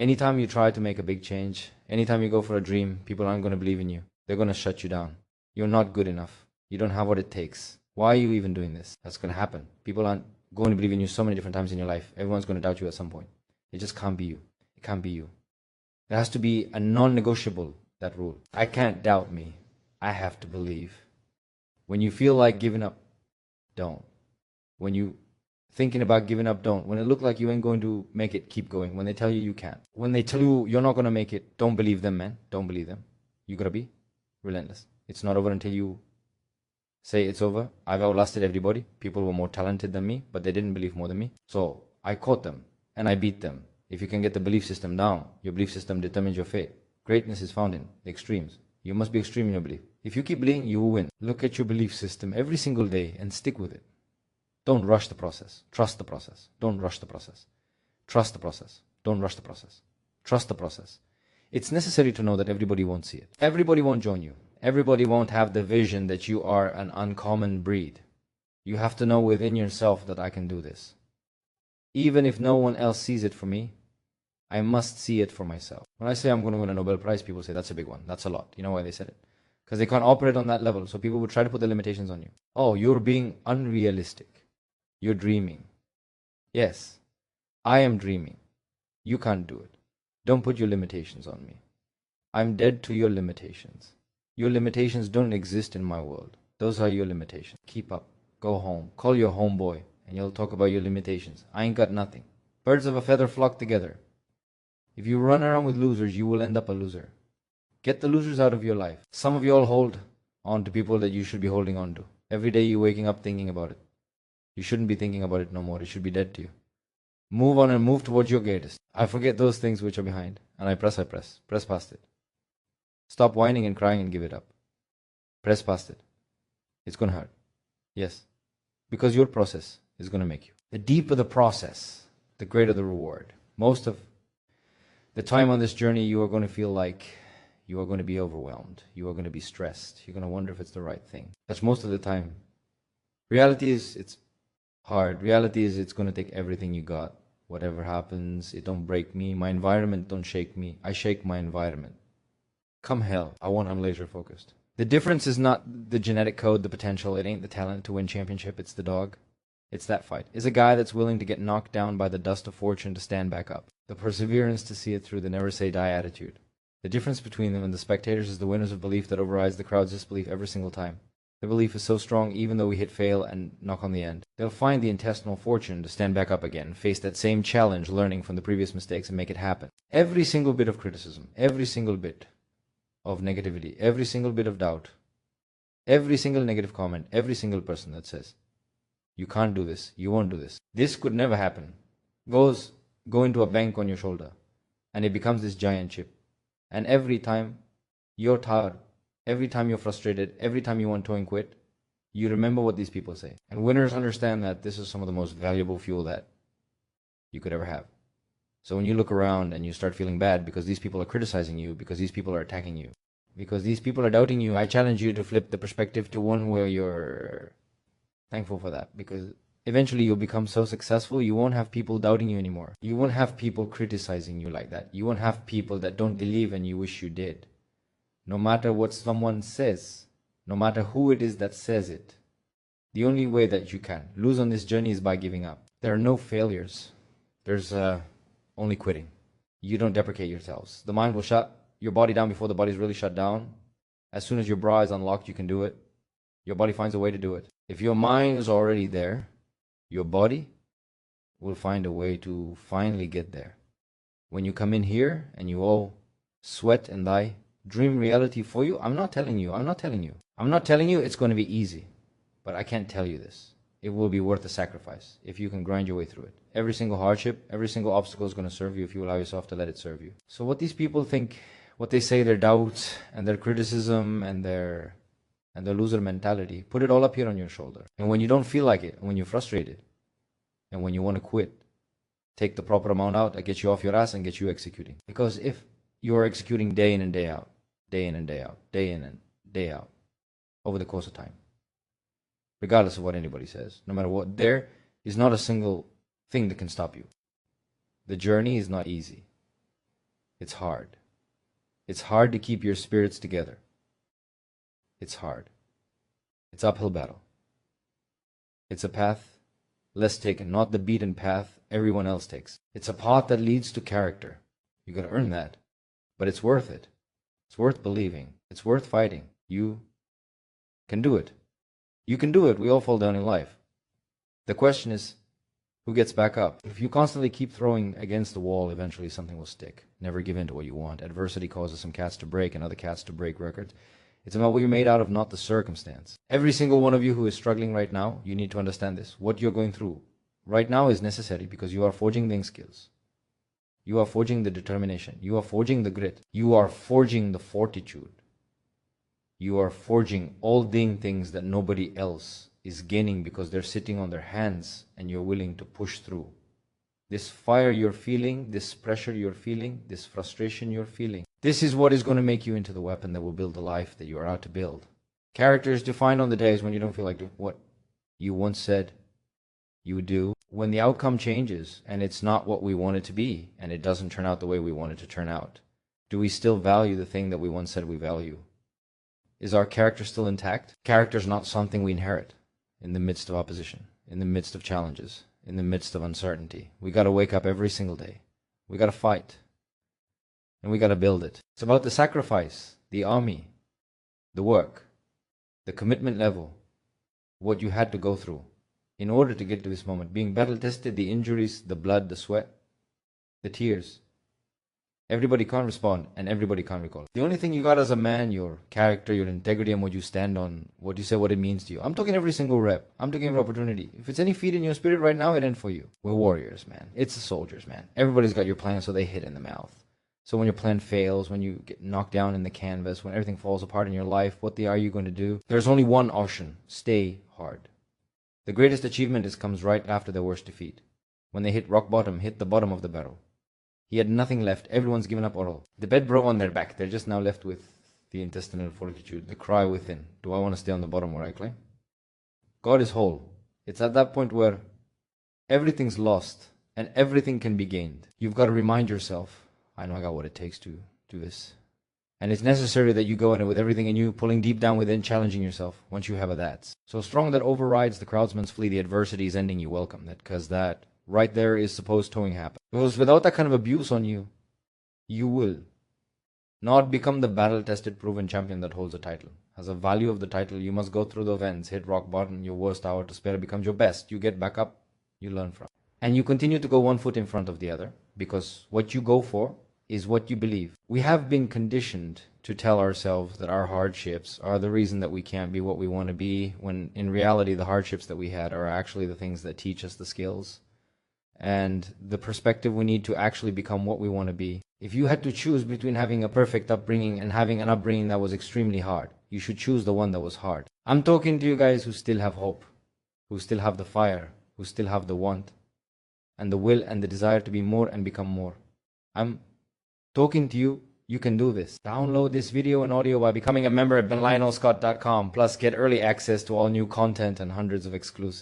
Anytime you try to make a big change, anytime you go for a dream, people aren't going to believe in you. They're going to shut you down. You're not good enough. You don't have what it takes. Why are you even doing this? That's going to happen. People aren't going to believe in you so many different times in your life. Everyone's going to doubt you at some point. It just can't be you. It can't be you. There has to be a non-negotiable, that rule. I can't doubt me. I have to believe. When you feel like giving up, don't. When you thinking about giving up, don't. When it looks like you ain't going to make it, keep going. When they tell you you can't. When they tell you you're not going to make it, don't believe them, man. Don't believe them. You got to be relentless. It's not over until you say it's over. I've outlasted everybody. People were more talented than me, but they didn't believe more than me. So I caught them and I beat them. If you can get the belief system down, your belief system determines your fate. Greatness is found in the extremes. You must be extreme in your belief. If you keep believing, you will win. Look at your belief system every single day and stick with it. Don't rush the process. Trust the process. Don't rush the process. Trust the process. Don't rush the process. Trust the process. It's necessary to know that everybody won't see it. Everybody won't join you. Everybody won't have the vision that you are an uncommon breed. You have to know within yourself that I can do this. Even if no one else sees it for me, I must see it for myself. When I say I'm going to win a Nobel Prize, people say that's a big one. That's a lot. You know why they said it? Because they can't operate on that level. So people would try to put the limitations on you. Oh, you're being unrealistic. You're dreaming. Yes, I am dreaming. You can't do it. Don't put your limitations on me. I'm dead to your limitations. Your limitations don't exist in my world. Those are your limitations. Keep up. Go home. Call your homeboy and you'll talk about your limitations. I ain't got nothing. Birds of a feather flock together. If you run around with losers, you will end up a loser. Get the losers out of your life. Some of you all hold on to people that you should be holding on to. Every day you're waking up thinking about it. You shouldn't be thinking about it no more. It should be dead to you. Move on and move towards your greatest. I forget those things which are behind. And I press. Press past it. Stop whining and crying and give it up. Press past it. It's going to hurt. Yes. Because your process is going to make you. The deeper the process, the greater the reward. Most of the time on this journey, you are going to feel like you are going to be overwhelmed. You are going to be stressed. You're going to wonder if it's the right thing. That's most of the time. Reality is, it's hard. Reality is, it's going to take everything you got. Whatever happens, it don't break me. My environment don't shake me. I shake my environment. Come hell, I'm laser focused. The difference is not the genetic code, the potential. It ain't the talent to win championship. It's the dog. It's that fight. It's a guy that's willing to get knocked down by the dust of fortune to stand back up. The perseverance to see it through, the never say die attitude. The difference between them and the spectators is the winners of belief that overrides the crowd's disbelief every single time. The belief is so strong even though we hit fail and knock on the end. They'll find the intestinal fortune to stand back up again, face that same challenge, learning from the previous mistakes and make it happen. Every single bit of criticism, every single bit of negativity, every single bit of doubt, every single negative comment, every single person that says, you can't do this, you won't do this, this could never happen, go into a bank on your shoulder, and it becomes this giant chip. And every time you're tired, every time you're frustrated, every time you want to quit, you remember what these people say. And winners understand that this is some of the most valuable fuel that you could ever have. So when you look around and you start feeling bad because these people are criticizing you, because these people are attacking you, because these people are doubting you, I challenge you to flip the perspective to one where you're thankful for that. Because eventually you'll become so successful, you won't have people doubting you anymore. You won't have people criticizing you like that. You won't have people that don't believe and you wish you did. No matter what someone says, no matter who it is that says it, the only way that you can lose on this journey is by giving up. There are no failures. There's only quitting. You don't deprecate yourselves. The mind will shut your body down before the body's really shut down. As soon as your bra is unlocked, you can do it. Your body finds a way to do it. If your mind is already there, your body will find a way to finally get there. When you come in here and you all sweat and die, dream reality for you, I'm not telling you it's going to be easy, but I can't tell you this. It will be worth the sacrifice if you can grind your way through it. Every single hardship, every single obstacle is going to serve you if you allow yourself to let it serve you. So what these people think, what they say, their doubts and their criticism and their loser mentality, put it all up here on your shoulder. And when you don't feel like it, when you're frustrated, and when you want to quit, take the proper amount out that gets you off your ass and gets you executing. Because if you're executing day in and day out, day in and day out, day in and day out, over the course of time, regardless of what anybody says, no matter what, there is not a single thing that can stop you. The journey is not easy. It's hard. It's hard to keep your spirits together. It's hard. It's uphill battle. It's a path less taken, not the beaten path everyone else takes. It's a path that leads to character. You gotta earn that. But it's worth it. It's worth believing. It's worth fighting. You can do it. You can do it. We all fall down in life. The question is, who gets back up? If you constantly keep throwing against the wall, eventually something will stick. Never give in to what you want. Adversity causes some cats to break and other cats to break records. It's about what you're made out of, not the circumstance. Every single one of you who is struggling right now, you need to understand this. What you're going through right now is necessary because you are forging the skills. You are forging the determination. You are forging the grit. You are forging the fortitude. You are forging all the things that nobody else is gaining because they're sitting on their hands and you're willing to push through. This fire you're feeling, this pressure you're feeling, this frustration you're feeling, this is what is going to make you into the weapon that will build the life that you are out to build. Character is defined on the days when you don't feel like doing what you once said you would do. When the outcome changes and it's not what we want it to be and it doesn't turn out the way we want it to turn out, do we still value the thing that we once said we value? Is our character still intact? Character is not something we inherit in the midst of opposition, in the midst of challenges, in the midst of uncertainty. We got to wake up every single day. We got to fight. And we got to build it. It's about the sacrifice, the army, the work, the commitment level, what you had to go through in order to get to this moment. Being battle tested, the injuries, the blood, the sweat, the tears. Everybody can't respond and everybody can't recall. The only thing you got as a man, your character, your integrity, and what you stand on, what you say, what it means to you. I'm talking every single rep. I'm talking every opportunity. If it's any feed in your spirit right now, it ain't for you. We're warriors, man. It's the soldiers, man. Everybody's got your plan, so they hit in the mouth. So when your plan fails, when you get knocked down in the canvas, when everything falls apart in your life, what are you going to do? There's only one option. Stay hard. The greatest achievement comes right after their worst defeat. When they hit rock bottom, hit the bottom of the barrel. He had nothing left. Everyone's given up all. The bed broke on their back. They're just now left with the intestinal fortitude, the cry within. Do I want to stay on the bottom where I claim? God is whole. It's at that point where everything's lost and everything can be gained. You've got to remind yourself, I know I got what it takes to do this. And it's necessary that you go in it with everything in you, pulling deep down within, challenging yourself once you have a that. So strong that overrides the crowdsman's flee, the adversity is ending you welcome. Because that right there is supposed towing happen. Because without that kind of abuse on you, you will not become the battle-tested, proven champion that holds a title. As a value of the title, you must go through the events, hit rock bottom, your worst hour to spare becomes your best. You get back up, you learn from. And you continue to go one foot in front of the other, because what you go for is what you believe. We have been conditioned to tell ourselves that our hardships are the reason that we can't be what we want to be, when in reality the hardships that we had are actually the things that teach us the skills and the perspective we need to actually become what we want to be. If you had to choose between having a perfect upbringing and having an upbringing that was extremely hard, you should choose the one that was hard. I'm talking to you guys who still have hope, who still have the fire, who still have the want and the will and the desire to be more and become more. I'm talking to you. You can do this. Download this video and audio by becoming a member at benlionelscott.com. Plus, get early access to all new content and hundreds of exclusive